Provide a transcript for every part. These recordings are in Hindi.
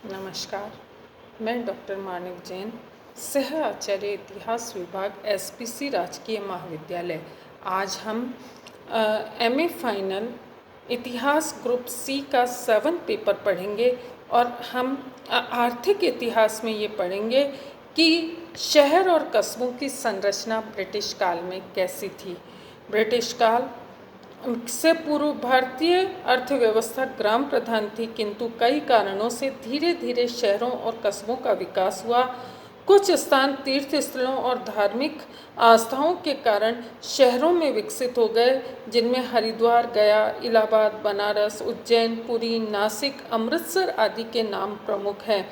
नमस्कार, मैं डॉक्टर मानिक जैन, सह आचार्य इतिहास विभाग एसपीसी राजकीय महाविद्यालय। आज हम एमए फाइनल इतिहास ग्रुप सी का 7 पेपर पढ़ेंगे और हम आर्थिक इतिहास में ये पढ़ेंगे कि शहर और कस्बों की संरचना ब्रिटिश काल में कैसी थी। ब्रिटिश काल से पूर्व भारतीय अर्थव्यवस्था ग्राम प्रधान थी, किंतु कई कारणों से धीरे धीरे शहरों और कस्बों का विकास हुआ। कुछ स्थान तीर्थ स्थलों और धार्मिक आस्थाओं के कारण शहरों में विकसित हो गए, जिनमें हरिद्वार, गया, इलाहाबाद, बनारस, उज्जैन, पुरी, नासिक, अमृतसर आदि के नाम प्रमुख हैं।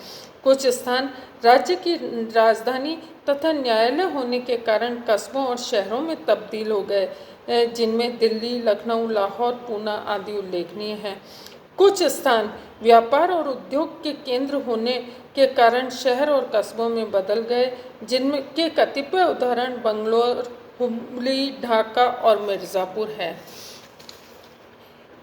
कुछ स्थान राज्य की राजधानी तथा न्यायालय होने के कारण कस्बों और शहरों में तब्दील हो गए, जिनमें दिल्ली, लखनऊ, लाहौर, पूना आदि उल्लेखनीय हैं। कुछ स्थान व्यापार और उद्योग के केंद्र होने के कारण शहर और कस्बों में बदल गए, जिनमें के कतिपय उदाहरण बंगलौर, हुबली, ढाका और मिर्ज़ापुर है।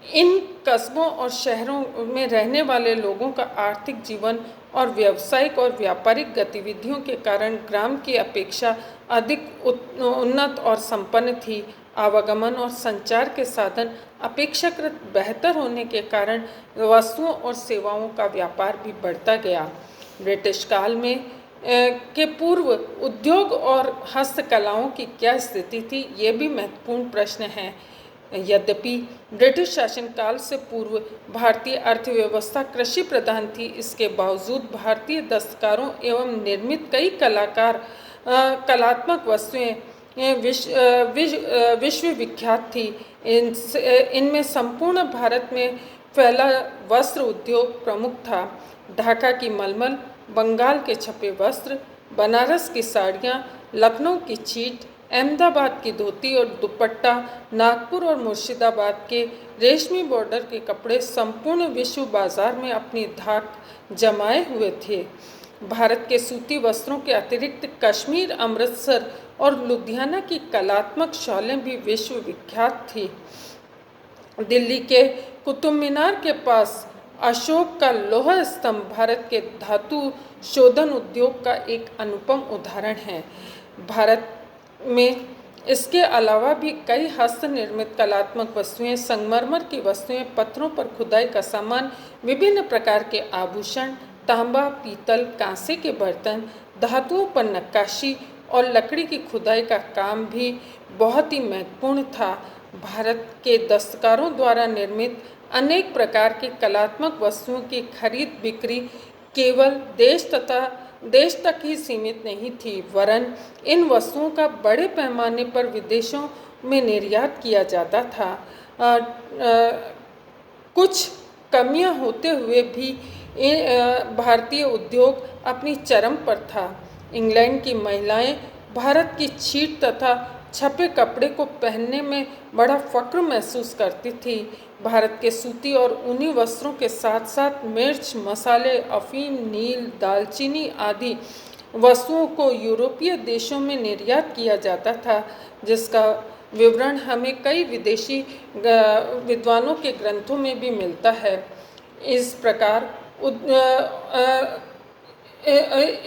इन कस्बों और शहरों में रहने वाले लोगों का आर्थिक जीवन और व्यावसायिक और व्यापारिक गतिविधियों के कारण ग्राम की अपेक्षा अधिक उन्नत और संपन्न थी। आवागमन और संचार के साधन अपेक्षाकृत बेहतर होने के कारण वस्तुओं और सेवाओं का व्यापार भी बढ़ता गया। ब्रिटिश काल में के पूर्व उद्योग और हस्तकलाओं की क्या स्थिति थी, ये भी महत्वपूर्ण प्रश्न है। यद्यपि ब्रिटिश शासनकाल से पूर्व भारतीय अर्थव्यवस्था कृषि प्रधान थी, इसके बावजूद भारतीय दस्तकारों एवं निर्मित कई कलात्मक वस्तुएं विश्व विख्यात थी। इनमें संपूर्ण भारत में फैला वस्त्र उद्योग प्रमुख था। ढाका की मलमल, बंगाल के छपे वस्त्र, बनारस की साड़ियाँ, लखनऊ की छीट, अहमदाबाद की धोती और दुपट्टा, नागपुर और मुर्शिदाबाद के रेशमी बॉर्डर के कपड़े संपूर्ण विश्व बाजार में अपनी धाक जमाए हुए थे। भारत के सूती वस्त्रों के अतिरिक्त कश्मीर, अमृतसर और लुधियाना की कलात्मक शॉलें भी विश्व विख्यात थी। दिल्ली के कुतुब मीनार के पास अशोक का लौह स्तंभ भारत के धातु शोधन उद्योग का एक अनुपम उदाहरण है। भारत में इसके अलावा भी कई हस्त निर्मित कलात्मक वस्तुएं, संगमरमर की वस्तुएं, पत्थरों पर खुदाई का सामान, विभिन्न प्रकार के आभूषण, तांबा, पीतल, कांसे के बर्तन, धातुओं पर नक्काशी और लकड़ी की खुदाई का काम भी बहुत ही महत्वपूर्ण था। भारत के दस्तकारों द्वारा निर्मित अनेक प्रकार की कलात्मक वस्तुओं की खरीद बिक्री केवल देश तक ही सीमित नहीं थी, वरन इन वस्तुओं का बड़े पैमाने पर विदेशों में निर्यात किया जाता था। कुछ कमियां होते हुए भी भारतीय उद्योग अपनी चरम पर था। इंग्लैंड की महिलाएं भारत की छीट तथा छपे कपड़े को पहनने में बड़ा फख्र महसूस करती थी। भारत के सूती और ऊनी वस्त्रों के साथ साथ मिर्च, मसाले, अफीम, नील, दालचीनी आदि वस्तुओं को यूरोपीय देशों में निर्यात किया जाता था, जिसका विवरण हमें कई विदेशी विद्वानों के ग्रंथों में भी मिलता है। इस प्रकार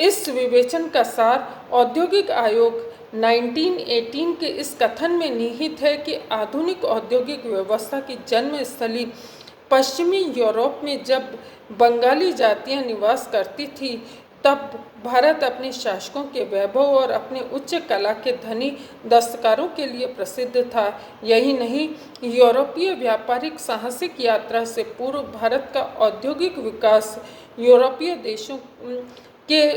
इस विवेचन का सार औद्योगिक आयोग 1918 के इस कथन में निहित है कि आधुनिक औद्योगिक व्यवस्था की जन्मस्थली पश्चिमी यूरोप में जब बंगाली जातियां निवास करती थी, तब भारत अपने शासकों के वैभव और अपने उच्च कला के धनी दस्तकारों के लिए प्रसिद्ध था। यही नहीं, यूरोपीय व्यापारिक साहसिक यात्रा से पूर्व भारत का औद्योगिक विकास यूरोपीय देशों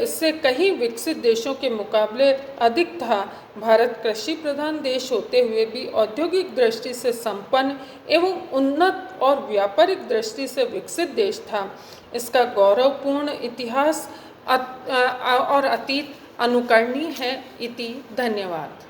से कहीं विकसित देशों के मुकाबले अधिक था। भारत कृषि प्रधान देश होते हुए भी औद्योगिक दृष्टि से संपन्न एवं उन्नत और व्यापारिक दृष्टि से विकसित देश था। इसका गौरवपूर्ण इतिहास और अतीत अनुकरणीय है। इति धन्यवाद।